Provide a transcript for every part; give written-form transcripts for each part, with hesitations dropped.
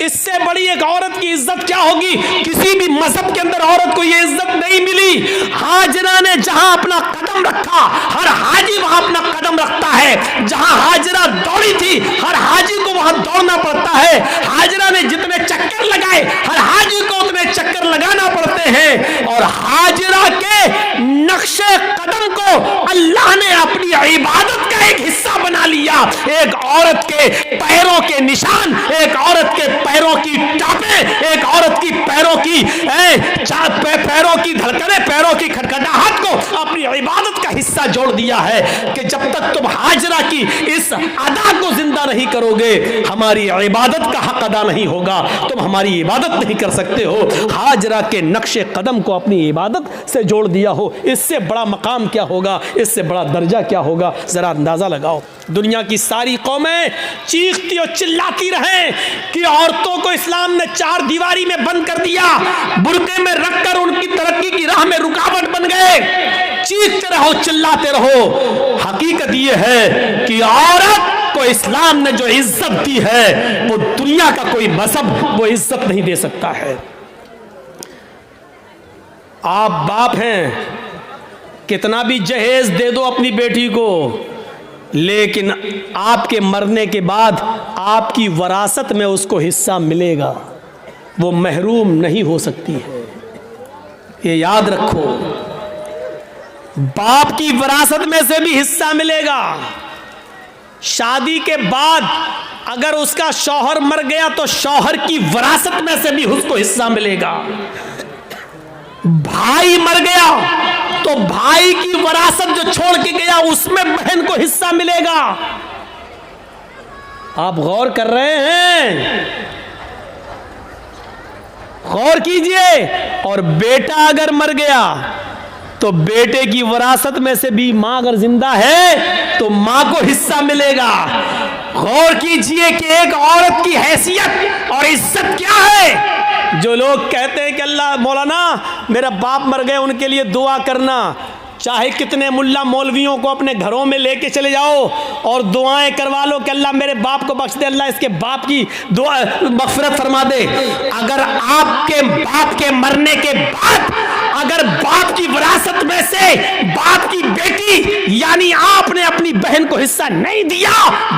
इससे बड़ी एक औरत की इज्जत क्या होगी? किसी भी मजहब के अंदर औरत को यह इज्जत नहीं मिली। हाजरा ने जहां अपना कदम रखा, हर हाजी वहां अपना कदम रखता है। जहां हाजरा दौड़ी थी, हर हाजी को वहां दौड़ना पड़ता है। हाजरा ने जितने चक्कर लगाए, हर हाजी को उतने चक्कर लगाना पड़ते हैं। और हाजरा के नक्शे कदम को अल्लाह ने अपनी इबादत का एक हिस्सा बना लिया। एक औरत के पैरों के निशान, एक औरत के पैरों की टापे, एक औरत की पैरों की पैरों की धड़कने, पैरों की खटखटाहट को अपनी इबादत का हिस्सा जोड़ दिया है कि जब तक तुम हाजरा की इस अदा को जिंदा नहीं करोगे, हमारी इबादत का हक अदा नहीं होगा, तुम हमारी इबादत नहीं कर सकते हो। हाजरा के नक्शे कदम को अपनी इबादत से जोड़ दिया हो, इससे बड़ा मकाम क्या होगा, इससे बड़ा दर्जा क्या होगा? जरा अंदाजा लगाओ। दुनिया की सारी कौमें चीखती और चिल्लाती रहें कि औरतों को इस्लाम ने चार दीवारी में बंद कर दिया, बुर्के में रखकर उनकी तरक्की की राह में रुकावट बन गए। चीखते रहो, चिल्लाते रहो। हकीकत यह है कि औरत को इस्लाम ने जो इज्जत दी है, वो दुनिया का कोई मजहब वो इज्जत नहीं दे सकता है। आप बाप हैं, कितना भी जहेज दे दो अपनी बेटी को, लेकिन आपके मरने के बाद आपकी वरासत में उसको हिस्सा मिलेगा, वो महरूम नहीं हो सकती है। ये याद रखो, बाप की वरासत में से भी हिस्सा मिलेगा। शादी के बाद अगर उसका शौहर मर गया तो शौहर की वरासत में से भी उसको हिस्सा मिलेगा। भाई मर गया तो भाई की वरासत जो छोड़ के गया उसमें बहन को हिस्सा मिलेगा। आप गौर कर रहे हैं? गौर कीजिए। और बेटा अगर मर गया तो बेटे की वरासत में से भी मां अगर जिंदा है तो मां को हिस्सा मिलेगा। गौर कीजिए कि एक औरत की हैसियत और इज्जत क्या है। जो लोग कहते हैं कि अल्लाह मौलाना मेरा बाप मर गए उनके लिए दुआ करना, चाहे कितने मुल्ला मौलवियों को अपने घरों में लेके चले जाओ और दुआएं करवा लो कि अल्लाह मेरे बाप को बख्श दे, अल्लाह इसके बाप की दुआ मग़फ़िरत फरमा दे। अगर आपके बाप के मरने के बाद अगर बाप की विरासत में से बाप की बेटी यानी आपने अपनी बहन को हिस्सा नहीं दिया,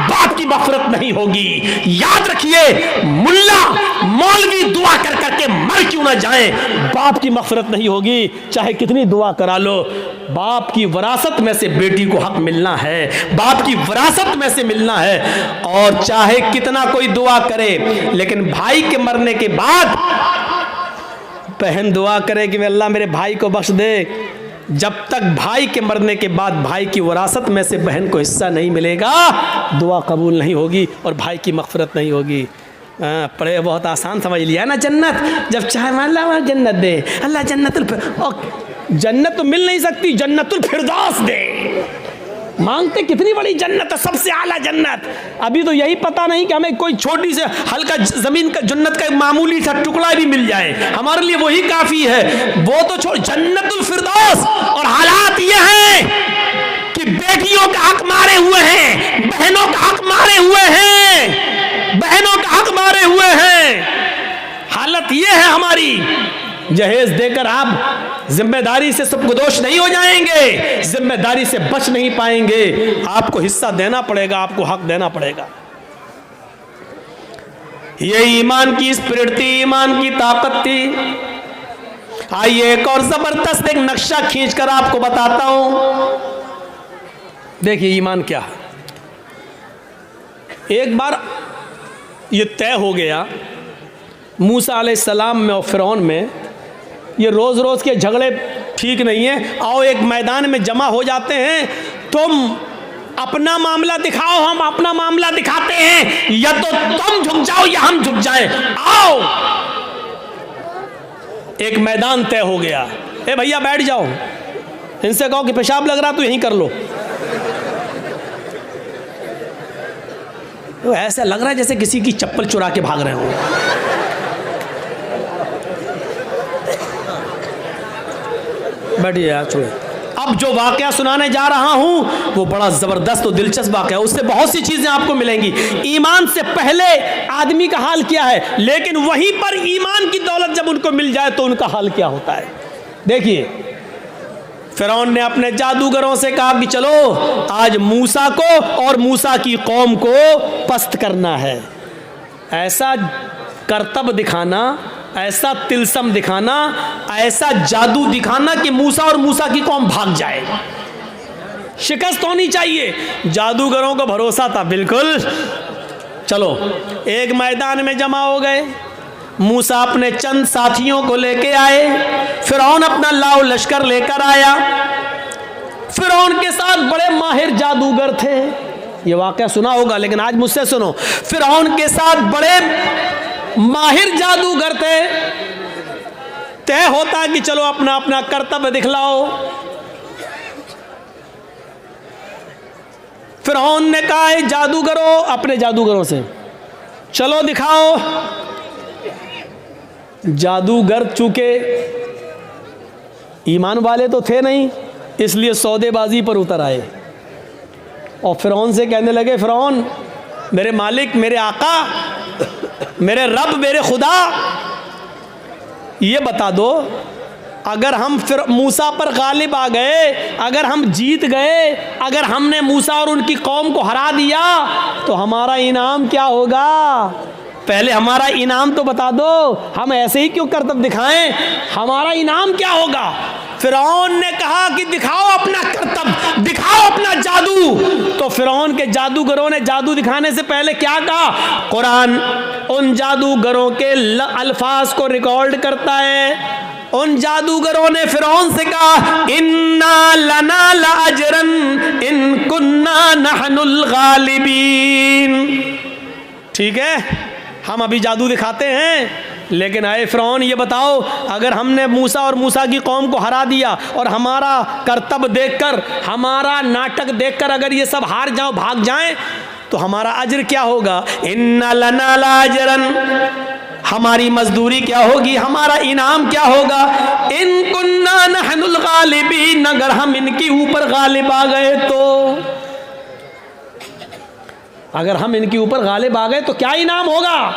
बाप की मग़फ़िरत नहीं होगी। याद रखिए, मुल्ला मौलवी दुआ कर करके मर क्यों ना जाए, बाप की मग़फ़िरत नहीं होगी, चाहे कितनी दुआ करा लो। बाप की विरासत में से बेटी को हक मिलना है, बाप की विरासत में से मिलना है। और चाहे कितना कोई दुआ करे, लेकिन भाई के मरने के बाद बहन दुआ करे कि अल्लाह मेरे भाई को बख्श दे, जब तक भाई के मरने के बाद भाई की विरासत में से बहन को हिस्सा नहीं मिलेगा, दुआ कबूल नहीं होगी और भाई की मग़फ़िरत नहीं होगी। पढ़े बहुत आसान समझ लिया ना, जन्नत जब चाहे अल्लाह जन्नत दे, अल्लाह जन्नत तो मिल नहीं सकती, जन्नतुल फिरदौस दे। मांगते कितनी बड़ी जन्नत है, सबसे आला जन्नत। अभी तो यही पता नहीं कि हमें कोई छोटी से हल्का जमीन का जन्नत का मामूली सा टुकड़ा भी मिल जाए, हमारे लिए वही काफी है। वो तो छोड़, जन्नतुल फिरदौस। और हालात ये हैं कि बेटियों का हक मारे हुए हैं, बहनों का हक मारे हुए हैं, बहनों का हक मारे हुए हैं। हालत ये है हमारी। जहेज देकर आप जिम्मेदारी से सबकुदोश नहीं हो जाएंगे, जिम्मेदारी से बच नहीं पाएंगे। आपको हिस्सा देना पड़ेगा, आपको हक देना पड़ेगा। ये ईमान की स्पिरिट थी, ईमान की ताकत थी। आइए एक और जबरदस्त एक नक्शा खींचकर आपको बताता हूं। देखिए ईमान क्या है। एक बार ये तय हो गया मूसा अलैहिस्सलाम में और फिरौन में, ये रोज़ रोज़ के झगड़े ठीक नहीं है, आओ एक मैदान में जमा हो जाते हैं, तुम अपना मामला दिखाओ, हम अपना मामला दिखाते हैं, या तो तुम झुक जाओ या हम झुक जाएं, आओ। एक मैदान तय हो गया। ए भैया बैठ जाओ, इनसे कहो कि पेशाब लग रहा तो यहीं कर लो। तो ऐसा लग रहा है जैसे किसी की चप्पल चुरा के भाग रहे हो। बैठिए यार, छोड़िए। अब जो वाकया सुनाने जा रहा हूं वो बड़ा जबरदस्त और दिलचस्प वाकया है, उससे बहुत सी चीजें आपको मिलेंगी। ईमान से पहले आदमी का हाल क्या है, लेकिन वहीं पर ईमान की दौलत जब उनको मिल जाए तो उनका हाल क्या होता है। देखिए, फिरौन ने अपने जादूगरों से कहा कि चलो आज मूसा को और मूसा की कौम को पस्त करना है। ऐसा करतब दिखाना, ऐसा तिलसम दिखाना, ऐसा जादू दिखाना कि मूसा और मूसा की कौम भाग जाए। शिकस्त होनी चाहिए। जादूगरों को भरोसा था बिल्कुल। चलो, एक मैदान में जमा हो गए। मूसा अपने चंद साथियों को लेके आए, फिरौन अपना लाव लश्कर लेकर आया। फिरौन के साथ बड़े माहिर जादूगर थे। ये वाकया सुना होगा, लेकिन आज मुझसे सुनो। फिरौन के साथ बड़े माहिर जादूगर थे। तय होता कि चलो अपना अपना कर्तव्य दिखलाओ। फिरौन ने कहा जादूगरों, अपने जादूगरों से चलो दिखाओ। जादूगर चूंकि ईमान वाले तो थे नहीं, इसलिए सौदेबाजी पर उतर आए और फिरौन से कहने लगे, फिरौन, मेरे मालिक, मेरे आका, मेरे रब, मेरे खुदा, ये बता दो, अगर हम फिर मूसा पर गालिब आ गए, अगर हम जीत गए, अगर हमने मूसा और उनकी कौम को हरा दिया तो हमारा इनाम क्या होगा? पहले हमारा इनाम तो बता दो। हम ऐसे ही क्यों करतब दिखाएं? हमारा इनाम क्या होगा? फिरौन ने कहा कि दिखाओ अपना करतब, दिखाओ अपना जादू। तो फिरौन के जादूगरों ने जादू दिखाने से पहले क्या कहा? कुरान उन जादूगरों के अल्फाज को रिकॉर्ड करता है। उन जादूगरों ने फिरौन से कहा, इन्ना लना लाजरन इन कुन्ना नहनुल गालिबीन। ठीक है, हम अभी जादू दिखाते हैं, लेकिन आए फिरौन, ये बताओ, अगर हमने मूसा और मूसा की कौम को हरा दिया और हमारा करतब देखकर, हमारा नाटक देखकर अगर ये सब हार जाओ, भाग जाएं, तो हमारा अज्र क्या होगा? इन्ना लना लाजरन, हमारी मजदूरी क्या होगी? हमारा इनाम क्या होगा? इन कुन्ना नहनुल गालिबीन, अगर हम इनके ऊपर गालिब आ गए तो, अगर हम इनके ऊपर गालिब आ गए तो क्या इनाम होगा?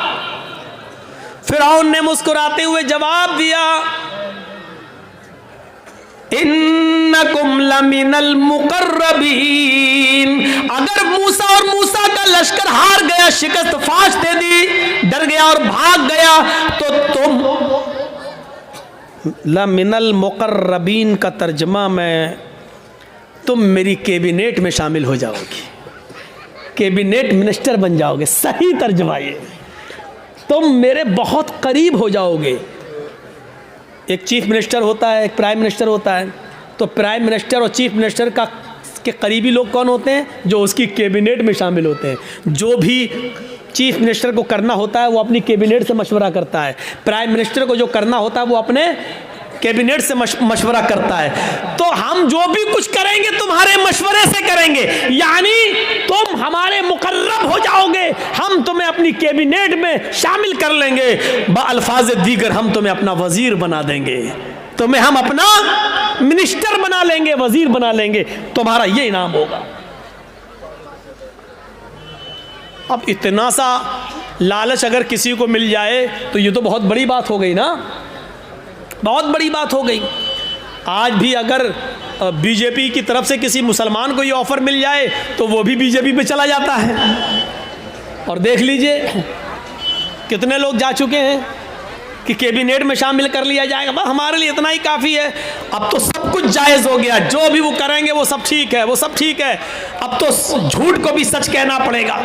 फिरौन ने मुस्कुराते हुए जवाब दिया, इन्नकुम लमिनल मुकर्रबीन, अगर मूसा और मूसा का लश्कर हार गया, शिकस्त फाश दे दी, डर गया और भाग गया, तो तुम, लमिनल मुकर्रबीन का तर्जमा मैं, तुम मेरी कैबिनेट में शामिल हो जाओगी, कैबिनेट मिनिस्टर बन जाओगे। सही तर्जमा ये, तुम मेरे बहुत करीब हो जाओगे। एक चीफ मिनिस्टर होता है, एक प्राइम मिनिस्टर होता है, तो प्राइम मिनिस्टर और चीफ मिनिस्टर का के करीबी लोग कौन होते हैं? जो उसकी कैबिनेट में शामिल होते हैं। जो भी चीफ मिनिस्टर को करना होता है वो अपनी कैबिनेट से मशवरा करता है, प्राइम मिनिस्टर को जो करना होता है वो अपने कैबिनेट से मशवरा करता है। तो हम जो भी कुछ करेंगे तुम्हारे मशवरे से करेंगे, यानी तुम हमारे मुकर्रब हो जाओगे, हम तुम्हें अपनी कैबिनेट में शामिल कर लेंगे। बअल्फाज दीगर हम तुम्हें अपना वजीर बना देंगे, तुम्हें हम अपना मिनिस्टर बना लेंगे, वजीर बना लेंगे, तुम्हारा ये इनाम होगा। अब इतना सा लालच अगर किसी को मिल जाए तो ये तो बहुत बड़ी बात हो गई ना, बहुत बड़ी बात हो गई। आज भी अगर बीजेपी की तरफ से किसी मुसलमान को ये ऑफर मिल जाए तो वो भी बीजेपी पे चला जाता है। और देख लीजिए कितने लोग जा चुके हैं कि कैबिनेट में शामिल कर लिया जाएगा, बस हमारे लिए इतना ही काफ़ी है। अब तो सब कुछ जायज़ हो गया, जो भी वो करेंगे वो सब ठीक है, वो सब ठीक है। अब तो झूठ को भी सच कहना पड़ेगा।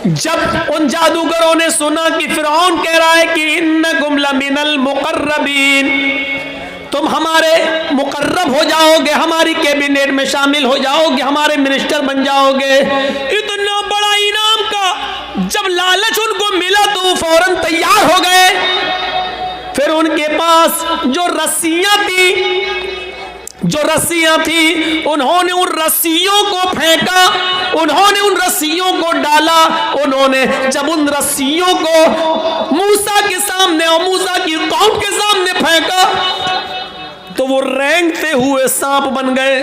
जब उन जादूगरों ने सुना कि फिरौन कह रहा है कि इन्नकुम लमिनल मुकर्रबीन, तुम हमारे मुकर्रब हो जाओगे, हमारी कैबिनेट में शामिल हो जाओगे, हमारे मिनिस्टर बन जाओगे, इतना बड़ा इनाम का जब लालच उनको मिला तो वो फौरन तैयार हो गए। फिर उनके पास जो रस्सियां थी उन्होंने उन रस्सियों को फेंका, उन्होंने उन रस्सियों को डाला। उन्होंने जब उन रस्सियों को मूसा के सामने और मूसा की कौम के सामने फेंका तो वो रेंगते हुए सांप बन गए,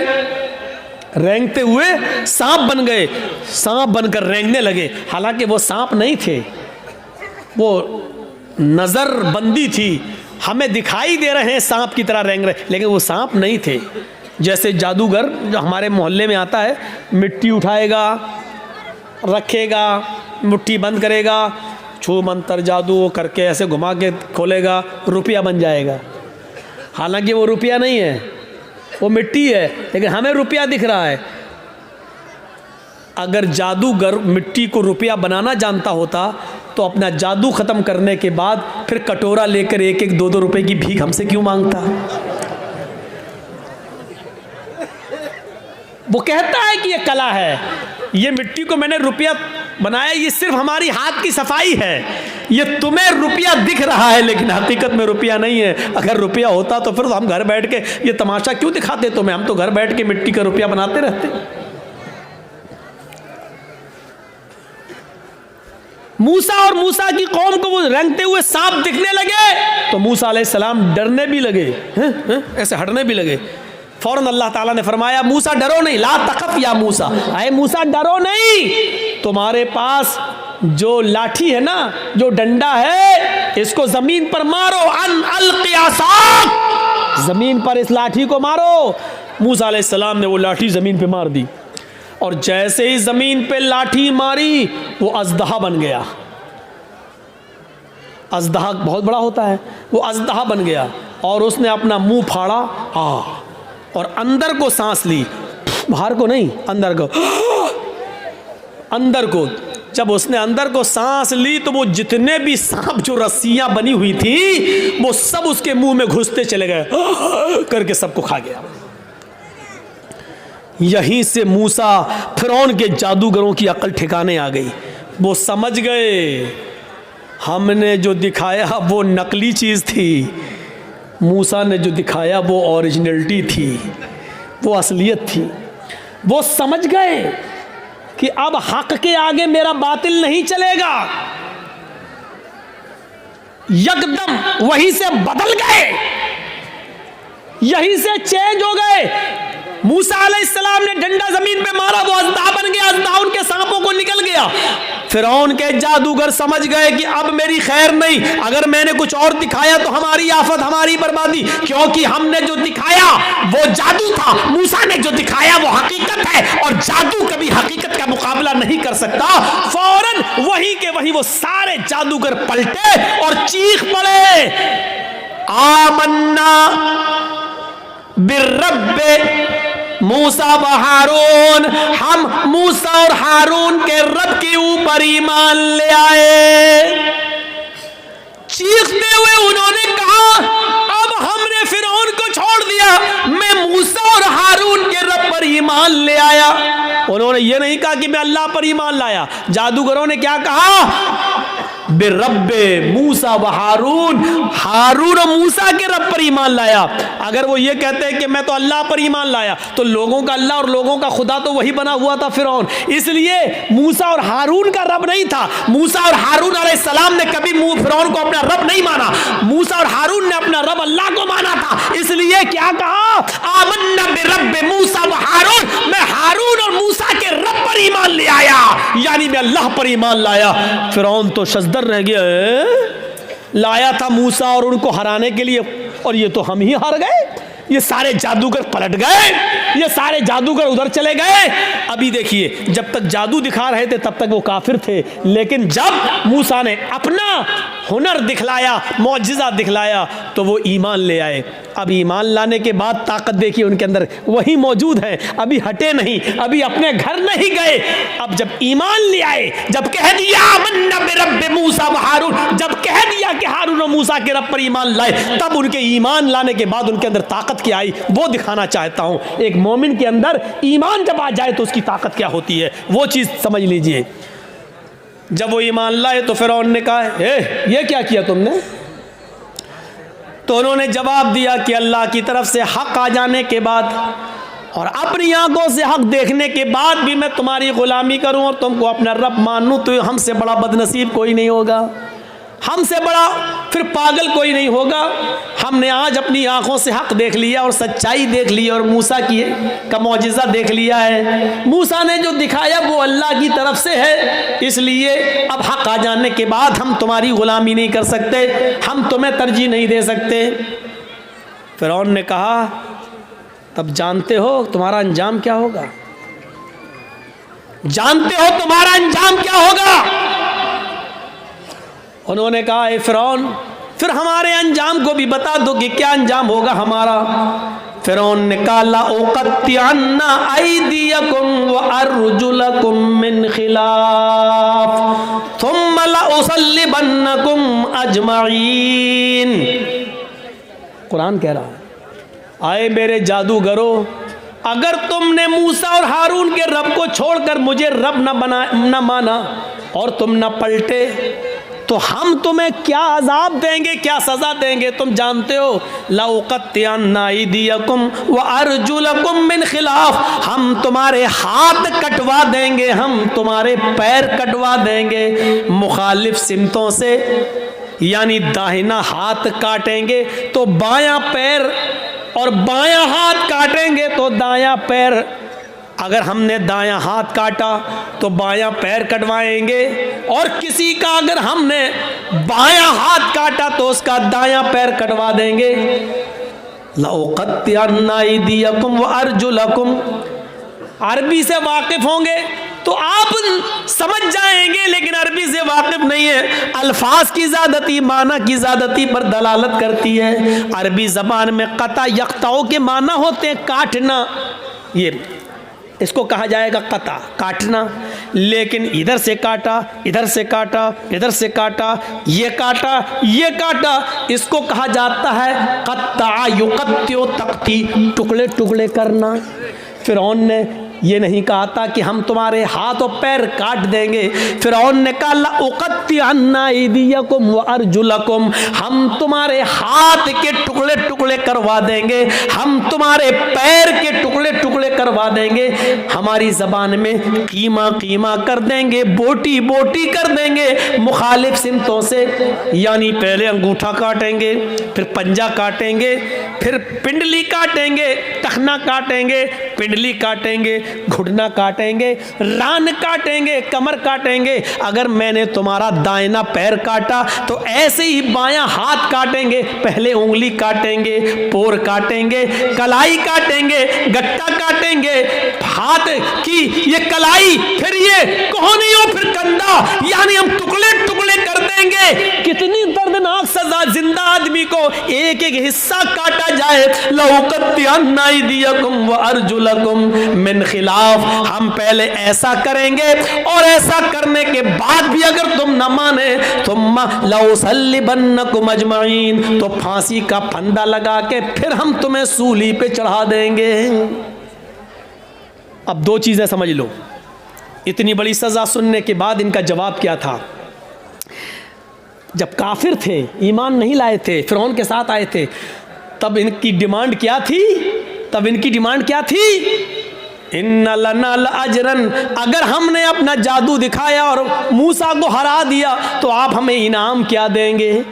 रेंगते हुए सांप बन गए, सांप बनकर रेंगने लगे। हालांकि वो सांप नहीं थे, वो नजर बंदी थी, हमें दिखाई दे रहे हैं सांप की तरह रेंग रहे, लेकिन वो सांप नहीं थे। जैसे जादूगर जो हमारे मोहल्ले में आता है, मिट्टी उठाएगा, रखेगा, मुट्ठी बंद करेगा, छू मंतर जादू करके ऐसे घुमा के खोलेगा, रुपया बन जाएगा। हालांकि वो रुपया नहीं है, वो मिट्टी है, लेकिन हमें रुपया दिख रहा है। अगर जादूगर मिट्टी को रुपया बनाना जानता होता तो अपना जादू ख़त्म करने के बाद फिर कटोरा लेकर 1-1, 2-2 रुपए की भीख हमसे क्यों मांगता? वो कहता है कि ये कला है, ये मिट्टी को मैंने रुपया बनाया, ये सिर्फ हमारी हाथ की सफाई है। ये तुम्हें रुपया दिख रहा है, लेकिन हकीकत में रुपया नहीं है। अगर रुपया होता तो फिर तो हम घर बैठ के ये तमाशा क्यों दिखाते तुम्हें? हम तो घर बैठ के मिट्टी का रुपया बनाते रहते। मूसा और मूसा की कौम को वो रेंगते हुए सांप दिखने लगे तो मूसा अलैहिस्सलाम डरने भी लगे, ऐसे हटने भी लगे। फौरन अल्लाह ताला ने फरमाया, मूसा डरो नहीं, ला तखफ या मूसा, अरे मूसा डरो नहीं, तुम्हारे पास जो लाठी है ना, जो डंडा है, इसको जमीन पर मारो, अन अलक़ि असाक, जमीन पर इस लाठी को मारो। मूसा अलैहिस्सलाम ने वो लाठी जमीन पे मार दी और जैसे ही जमीन पे लाठी मारी वो अज़दहा बन गया। अज़दहा बहुत बड़ा होता है, वो अज़दहा बन गया और उसने अपना मुंह फाड़ा और अंदर को सांस ली, बाहर को नहीं, अंदर को, अंदर को। जब उसने अंदर को सांस ली तो वो जितने भी सांप जो रस्सियां बनी हुई थी वो सब उसके मुंह में घुसते चले गए, करके सबको खा गया। यहीं से मूसा फिरौन के जादूगरों की अकल ठिकाने आ गई। वो समझ गए हमने जो दिखाया वो नकली चीज़ थी, मूसा ने जो दिखाया वो ओरिजिनलिटी थी, वो असलियत थी। वो समझ गए कि अब हक के आगे मेरा बातिल नहीं चलेगा। यकदम वहीं से बदल गए, यहीं से चेंज हो गए। मूसा अलैहिस्सलाम ने डंडा जमीन पे मारा, वो अज़दहा बन गया, अज़दहा उनके सांपों को निकल गया। फिरौन के जादूगर समझ गए कि अब मेरी खैर नहीं, अगर मैंने कुछ और दिखाया तो हमारी आफत, हमारी बर्बादी, क्योंकि हमने जो दिखाया वो जादू था, मूसा ने जो दिखाया वो हकीकत है और जादू कभी हकीकत का मुकाबला नहीं कर सकता। फौरन वहीं के वहीं वो सारे जादूगर पलटे और चीख पड़े, आमन्ना बिर्रब्बे मूसा व हारून, हम मूसा और हारून के रब के ऊपर ईमान ले आए। चीखते हुए उन्होंने कहा, अब हमने फिरौन को छोड़ दिया, मैं मूसा और हारून के रब पर ईमान ले आया। उन्होंने ये नहीं कहा कि मैं अल्लाह पर ईमान लाया। जादूगरों ने क्या कहा? बिरब्बे मूसा व हारून, हारून और मूसा के रब पर ईमान लाया। अगर वो ये कहते हैं कि मैं तो अल्लाह पर ईमान लाया, तो लोगों का अल्लाह और लोगों का खुदा तो वही बना हुआ था फिरौन, इसलिए मूसा और हारून का रब नहीं था। मूसा और हारून अलैहिस्सलाम ने कभी फिरौन को अपना रब नहीं माना, मूसा और हारून ने अपना रब अल्लाह को माना था। इसलिए क्या कहा? आमन्ना बिरब्बे मूसा व हारून, मैं हारून और मूसा के रब पर ईमान ले आया, यानी मैं अल्लाह पर ईमान लाया। फिरौन तो शजदर रह गया, लाया था मूसा और उनको हराने के लिए, और ये तो हम ही हार गए। ये सारे जादूगर पलट गए, ये सारे जादूगर उधर चले गए। अभी देखिए, जब तक जादू दिखा रहे थे तब तक वो काफिर थे, लेकिन जब मूसा ने अपना हुनर दिखलाया, मौजिज़ा दिखलाया, तो वो ईमान ले आए। अब ईमान लाने के बाद ताकत देखिए उनके अंदर वही मौजूद है, अभी हटे नहीं, अभी अपने घर नहीं गए। अब जब ईमान ले आए, जब कह दिया आमन्ना बिरब्बि मूसा व हारून, जब कह दिया कि हारून और मूसा के रब पर ईमान लाए, तब उनके ईमान लाने के बाद उनके अंदर ताकत क्या आई वो दिखाना चाहता हूं। एक मोमिन के अंदर ईमान जब आ जाए तो उसकी ताकत क्या होती है, वो चीज समझ लीजिए। जब वो ईमान लाए तो फिरौन ने कहा, ये क्या किया तुमने? तो उन्होंने जवाब दिया कि अल्लाह की तरफ से हक आ जाने के बाद और अपनी आंखों से हक देखने के बाद भी मैं तुम्हारी गुलामी करूं और तुमको अपना रब मानूं, तो हमसे बड़ा बदनसीब कोई नहीं होगा। हमसे बड़ा फिर पागल कोई नहीं होगा। हमने आज अपनी आंखों से हक देख लिया और सच्चाई देख ली और मूसा का मौजिज़ा देख लिया है। मूसा ने जो दिखाया वो अल्लाह की तरफ से है, इसलिए अब हक आ जाने के बाद हम तुम्हारी गुलामी नहीं कर सकते, हम तुम्हें तरजीह नहीं दे सकते। फिरौन ने कहा तब जानते हो तुम्हारा अंजाम क्या होगा, जानते हो तुम्हारा अंजाम क्या होगा। उन्होंने कहा ए फिरौन फिर हमारे अंजाम को भी बता दो कि क्या अंजाम होगा हमारा। फिरौन ने कहा ला उक़त्तिअन्ना अयदियकुम व अर्जुलकुम मिन खिलाफ थुम्मा ला उसल्लिबन्नकुम अजमईन। कुरान कह रहा है आए मेरे जादूगरों, अगर तुमने मूसा और हारून के रब को छोड़कर मुझे रब न माना और तुम न पलटे तो हम तुम्हें क्या अजाब देंगे, क्या सजा देंगे तुम जानते हो। ला उक़त्तिअन्ना अयदियकुम व अर्जुलकुम मिन खिलाफ, हम तुम्हारे हाथ कटवा देंगे, हम तुम्हारे पैर कटवा देंगे मुखालिफ सिमतों से, यानी दाहिना हाथ काटेंगे तो बायां पैर और बायां हाथ काटेंगे तो दायां पैर। अगर हमने दायां हाथ काटा तो बायां पैर कटवाएंगे और किसी का अगर हमने बायां हाथ काटा तो उसका दायां पैर कटवा देंगे। ला उक़त्तिअन्ना अयदियकुम व अर्जुलकुम, अरबी से वाकिफ होंगे तो आप समझ जाएंगे, लेकिन अरबी से वाकिफ नहीं है। अल्फाज की ज़्यादती माना की ज़्यादती पर दलालत करती है। अरबी ज़बान में क़ता यक़ताओ के माना होते हैं काटना, ये इसको कहा जाएगा क़ता काटना, लेकिन इधर से काटा, इधर से काटा, इधर से काटा, ये काटा, ये काटा, इसको कहा जाता है क़त्ता युक़त्तिउ तक़ती, टुकड़े टुकड़े करना। फिरौन ने ये नहीं कहा था कि हम तुम्हारे हाथ और पैर काट देंगे। फिरौन ने कहा ला उक़त्तिअन्ना अयदियकुम व अर्जुलकुम, हम तुम्हारे हाथ के टुकड़े टुकड़े करवा देंगे, हम तुम्हारे पैर के टुकड़े टुकड़े करवा देंगे। हमारी ज़बान में कीमा कीमा कर देंगे, बोटी बोटी कर देंगे मुखालिफ सिमतों से, यानी पहले अंगूठा काटेंगे, फिर पंजा काटेंगे, फिर पिंडली काटेंगे, टखना काटेंगे, पिंडली काटेंगे, घुटना काटेंगे, रान काटेंगे, कमर काटेंगे। अगर मैंने तुम्हारा दाहिना पैर काटा तो ऐसे ही बायां हाथ काटेंगे, पहले उंगली काटेंगे, पोर काटेंगे, कलाई काटेंगे, गट्टा काटेंगे, हाथ की ये कलाई, फिर ये कोहनियों, फिर कंधा, यानी हम टुकड़े टुकड़े कर देंगे। कितनी दर्दनाक सजा, जिंदा आदमी को एक एक हिस्सा काटा जाए। ला उक़त्तिअन्ना अयदियकुम व अर्जुलकुम मिन खिलाफ, हम पहले ऐसा करेंगे और ऐसा करने के बाद भी अगर तुम न माने तुम्मा ला उसल्लिबन्नकुम अजमईन, तो फांसी का फंदा लगा के फिर हम तुम्हें सूली पे चढ़ा देंगे। अब दो चीजें समझ लो, इतनी बड़ी सजा सुनने के बाद इनका जवाब क्या था। जब काफिर थे, ईमान नहीं लाए थे, फिरौन के साथ आए थे, तब इनकी डिमांड क्या थी, तब इनकी डिमांड क्या थी, इन्ना लना अजरन, अगर हमने अपना जादू दिखाया और मूसा को हरा दिया तो आप हमें इनाम क्या देंगे।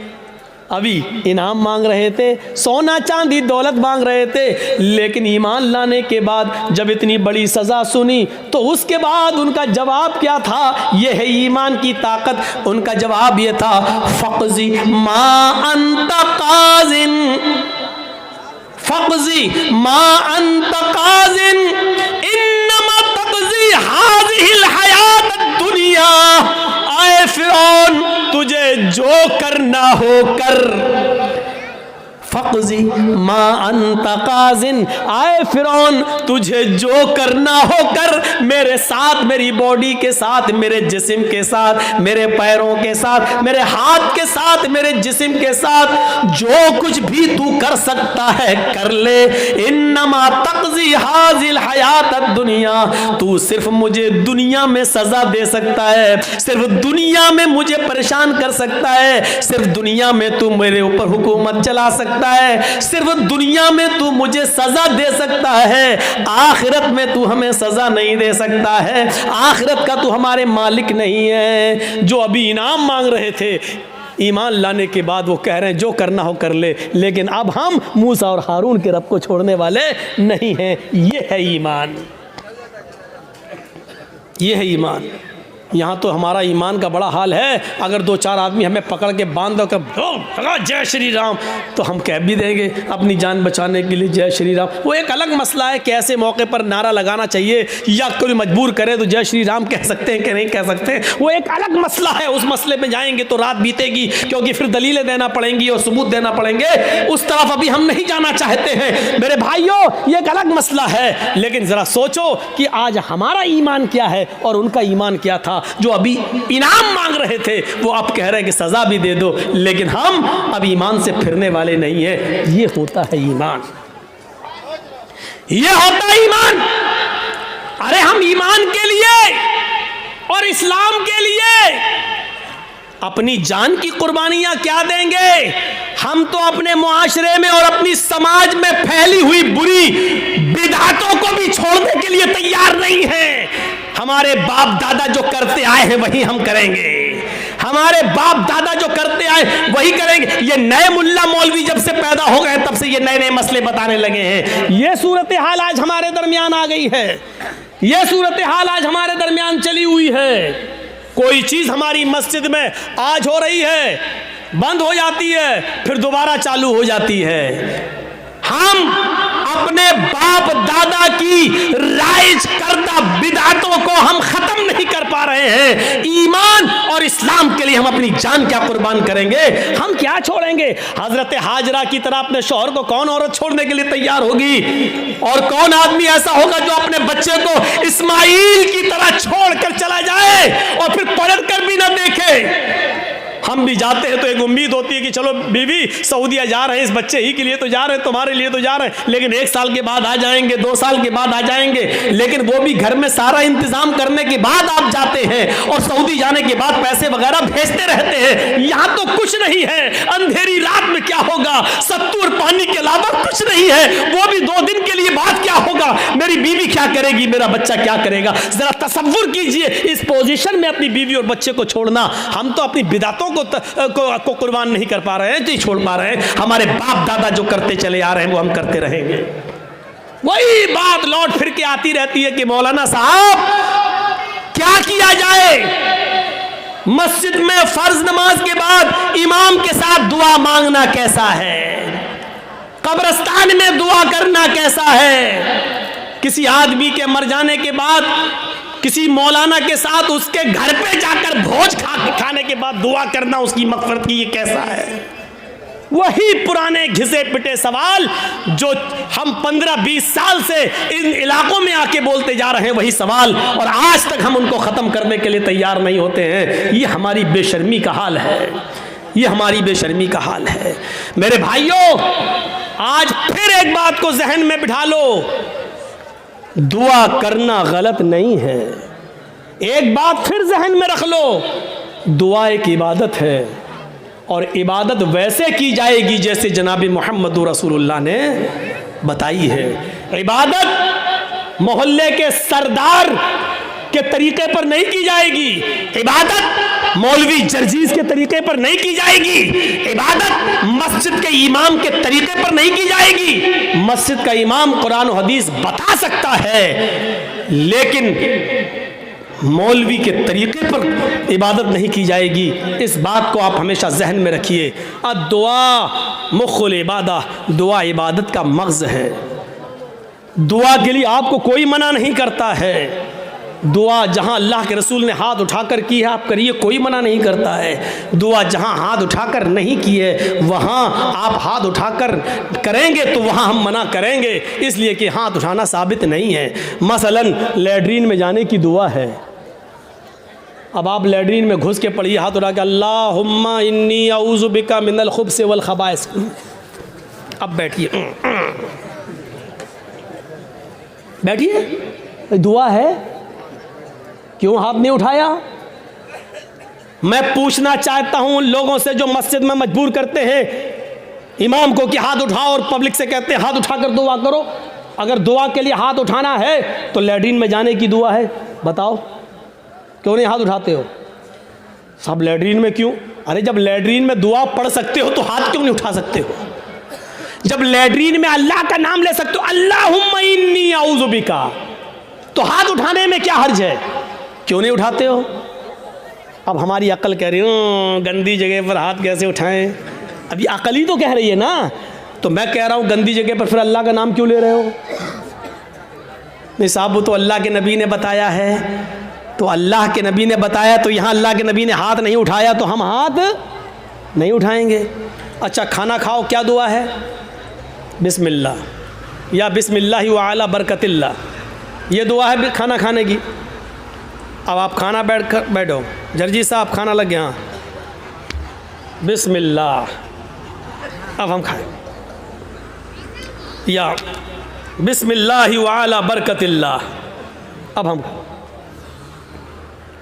अभी इनाम मांग रहे थे, सोना चांदी दौलत मांग रहे थे, लेकिन ईमान लाने के बाद जब इतनी बड़ी सज़ा सुनी तो उसके बाद उनका जवाब क्या था। यह है ईमान की ताकत। उनका जवाब यह था फ़क़ज़ी मा अंत क़ाज़िन, फ़क़ज़ी मा अंत क़ाज़िन इन्नमा तक़ज़ी हाज़िहिल हयात दुनिया। आए फिरौन, तुझे जो करना हो कर। फ़क़ज़ी मा अंत क़ाज़िन, आए फिरौन तुझे जो करना हो कर, मेरे साथ, मेरी बॉडी के साथ, मेरे जिस्म के साथ, मेरे पैरों के साथ, मेरे हाथ के साथ, मेरे जिस्म के साथ, जो कुछ भी तू कर सकता है कर ले। इन्नमा तक़ज़ी हाज़िल हयात दुनिया, तू सिर्फ मुझे दुनिया में सज़ा दे सकता है, सिर्फ दुनिया में मुझे परेशान कर सकता है, सिर्फ दुनिया में तू मेरे ऊपर हुकूमत चला सकता है, सिर्फ दुनिया में तू मुझे सजा दे सकता है, आखिरत में तू हमें सजा नहीं दे सकता है, आखिरत का तू हमारे मालिक नहीं है। जो अभी इनाम मांग रहे थे, ईमान लाने के बाद वो कह रहे हैं जो करना हो कर ले, लेकिन अब हम मूसा और हारून के रब को छोड़ने वाले नहीं हैं। ये है ईमान, ये है ईमान। यहाँ तो हमारा ईमान का बड़ा हाल है, अगर दो चार आदमी हमें पकड़ के बांध दो कर जय श्री राम, तो हम कह भी देंगे अपनी जान बचाने के लिए जय श्री राम। वो एक अलग मसला है कि ऐसे मौके पर नारा लगाना चाहिए या कोई मजबूर करे तो जय श्री राम कह सकते हैं कि नहीं कह सकते, वो एक अलग मसला है। उस मसले में जाएंगे तो रात बीतेगी, क्योंकि फिर दलीलें देना पड़ेंगी और सबूत देना पड़ेंगे। उस तरफ अभी हम नहीं जाना चाहते हैं मेरे भाइयों, ये एक अलग मसला है। लेकिन ज़रा सोचो कि आज हमारा ईमान क्या है और उनका ईमान क्या था। जो अभी इनाम मांग रहे थे वो अब कह रहे हैं कि सजा भी दे दो, लेकिन हम अब ईमान से फिरने वाले नहीं है। ये होता है ईमान, ये होता है ईमान। अरे हम ईमान के लिए और इस्लाम के लिए अपनी जान की कुर्बानियां क्या देंगे। हम तो अपने मुआशरे में और अपनी समाज में फैली हुई बुरी बिदअतों को भी छोड़ने के लिए तैयार नहीं हैं। हमारे बाप दादा जो करते आए हैं वही हम करेंगे, हमारे बाप दादा जो करते आए वही करेंगे। ये नए मुल्ला मौलवी जब से पैदा हो गए तब से ये नए नए मसले बताने लगे हैं। ये सूरत हाल आज हमारे दरमियान आ गई है, ये सूरत हाल आज हमारे दरमियान चली हुई है। कोई चीज हमारी मस्जिद में आज हो रही है, बंद हो जाती है, फिर दोबारा चालू हो जाती है। हम अपने बाप दादा की राइज करदा बिदअतों को हम खत्म नहीं कर पा रहे हैं। ईमान और इस्लाम के लिए हम अपनी जान क्या कुर्बान करेंगे, हम क्या छोड़ेंगे। हजरत हाजरा की तरह अपने शौहर को कौन औरत छोड़ने के लिए तैयार होगी, और कौन आदमी ऐसा होगा जो अपने बच्चे को इस्माइल की तरह छोड़कर चला जाए और फिर पलट कर भी ना देखे। हम भी जाते हैं तो एक उम्मीद होती है कि चलो बीवी सऊदीया जा रहे हैं, इस बच्चे ही के लिए तो जा रहे हैं, तुम्हारे लिए तो जा रहे हैं, लेकिन 1 साल के बाद आ जाएंगे, 2 साल के बाद आ जाएंगे। लेकिन वो भी घर में सारा इंतजाम करने के बाद आप जाते हैं और सऊदी जाने के बाद पैसे वगैरह भेजते रहते हैं। यहाँ तो कुछ नहीं है, अंधेरी रात में क्या होगा, सत्तू और पानी के अलावा कुछ नहीं है। वो भी 2 दिन के लिए बाद क्या होगा, मेरी बीवी क्या करेगी, मेरा बच्चा क्या करेगा। जरा तसव्वुर कीजिए इस पोजीशन में अपनी बीवी और बच्चे को छोड़ना। हम तो अपनी बिदअतों को कुर्बान नहीं कर पा रहे हैं, नहीं छोड़ पा रहे हैं। हमारे बाप दादा जो करते चले आ रहे हैं वो हम करते रहेंगे। वही बात लौट फिर के आती रहती है कि मौलाना साहब क्या किया जाए। मस्जिद में फर्ज नमाज के बाद इमाम के साथ दुआ मांगना कैसा है, कब्रिस्तान में दुआ करना कैसा है। किसी आदमी के मर जाने के बाद किसी मौलाना के साथ उसके घर पे जाकर भोज खाने के बाद दुआ करना उसकी मग़फ़िरत की, ये कैसा है। वही पुराने घिसे पिटे सवाल जो हम 15-20 साल से इन इलाकों में आके बोलते जा रहे हैं, वही सवाल, और आज तक हम उनको ख़त्म करने के लिए तैयार नहीं होते हैं। ये हमारी बेशर्मी का हाल है, ये हमारी बेशर्मी का हाल है। मेरे भाइयों, आज फिर एक बात को जहन में बिठा लो, दुआ करना गलत नहीं है। एक बात फिर जहन में रख लो, दुआ एक इबादत है, और इबादत वैसे की जाएगी जैसे जनाब मोहम्मद रसूलुल्लाह ने बताई है। इबादत मोहल्ले के सरदार के तरीके पर नहीं की जाएगी, इबादत मौलवी जर्जीज के तरीके पर नहीं की जाएगी, इबादत मस्जिद के इमाम के तरीके पर नहीं की जाएगी। मस्जिद का इमाम कुरान और हदीस बता सकता है, लेकिन मौलवी के तरीके पर इबादत नहीं की जाएगी। इस बात को आप हमेशा जहन में रखिए। दुआ मुख्खुल इबादा, दुआ इबादत का मग़ज़ है। दुआ के लिए आपको कोई मना नहीं करता है। दुआ जहाँ अल्लाह के रसूल ने हाथ उठाकर की है आप करिए, कोई मना नहीं करता है। दुआ जहाँ हाथ उठाकर नहीं की है वहाँ आप हाथ उठाकर करेंगे तो वहाँ हम मना करेंगे, इसलिए कि हाथ उठाना साबित नहीं है। मसलन लैट्रीन में जाने की दुआ है, अब आप लैट्रीन में घुस के पढ़िए हाथ उठा के, अल्लाहुम्मा इन्नी अऊज़ु बिका मिनल खुब्स वल खबाइस। अब बैठिए, बैठिए, दुआ है, क्यों हाथ नहीं उठाया। मैं पूछना चाहता हूं उन लोगों से जो मस्जिद में मजबूर करते हैं इमाम को कि हाथ उठाओ, और पब्लिक से कहते हैं हाथ उठाकर दुआ करो। अगर दुआ के लिए हाथ उठाना है तो लैट्रीन में जाने की दुआ है, बताओ क्यों नहीं हाथ उठाते हो। सब लैट्रीन में क्यों, अरे जब लैट्रीन में दुआ पढ़ सकते हो तो हाथ क्यों नहीं उठा सकते हो? जब लैट्रीन में अल्लाह का नाम ले सकते हो, अल्लाहुम्मा इन्नी औज़ु बिका, तो हाथ उठाने में क्या हर्ज है? क्यों नहीं उठाते हो? अब हमारी अक्ल कह रही हो गंदी जगह पर हाथ कैसे उठाएं? अभी अक्ल ही तो कह रही है ना। तो मैं कह रहा हूँ गंदी जगह पर फिर अल्लाह का नाम क्यों ले रहे हो? नहीं साहब, वो तो अल्लाह के नबी ने बताया है, तो अल्लाह के नबी ने बताया, तो यहाँ अल्लाह के नबी ने हाथ नहीं उठाया तो हम हाथ नहीं उठाएंगे। अच्छा, खाना खाओ, क्या दुआ है? बिस्मिल्लाह या बिस्मिल्लाहि व अला बरकतिल्लाह, ये दुआ है खाना खाने की। अब आप खाना बैठो, जर्जी साहब खाना लग गया, बिस्मिल्लाह, अब हम खाएं, या बिस्मिल्लाहि व अला बरकतिल्लाह, अब हम खाएं।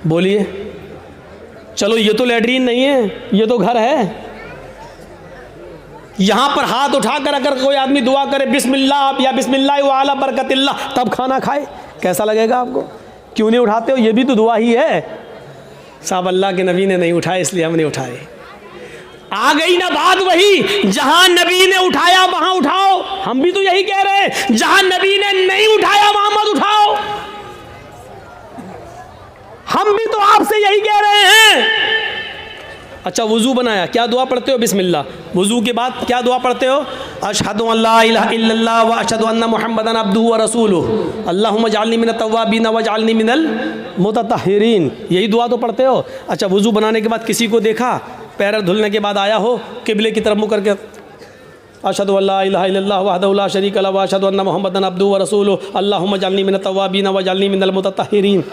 बोलिए, चलो ये तो लैट्रीन नहीं है, ये तो घर है। यहाँ पर हाथ उठाकर अगर कोई आदमी दुआ करे बिस्मिल्लाह या बिस्मिल्लाह व अला बरकतिल्लाह, तब खाना खाए, कैसा लगेगा आपको? क्यों नहीं उठाते हो? ये भी तो दुआ ही है। साहब अल्लाह के नबी ने नहीं उठाए इसलिए हम नहीं उठाए। आ गई ना बात वही, जहां नबी ने उठाया वहां उठाओ। हम भी तो यही कह रहे हैं, जहां नबी ने नहीं उठाया वहां मत उठाओ। हम भी तो आपसे यही कह रहे हैं। अच्छा, वुज़ू बनाया, क्या दुआ पढ़ते हो? बिस्मिल्लाह। वुज़ू के बाद क्या दुआ पढ़ते हो? अशहदु अल्ला इलाहा इल्लल्लाह व अशहदु अन्ना मुहम्मदन अब्दुहु व रसूलुहु अल्लाहुम्मा जअलनी मिनत तव्वाबीन व जअलनी मिनल मुतत्तहिरीन, यही दुआ तो पढ़ते हो। अच्छा, वुज़ू बनाने के बाद किसी को देखा, पैर धुलने के बाद आया हो, किबले की तरफ मुँह करके अशहदु अल्ला इलाहा इल्लल्लाह वहदहु ला शरीका लहु व अशहदु अन्ना मुहम्मदन अब्दुहु व रसूलुहु अल्लाहुम्मा जअलनी मिनत तव्वाबीन व जअलनी मिनल मुतत्तहिरीन,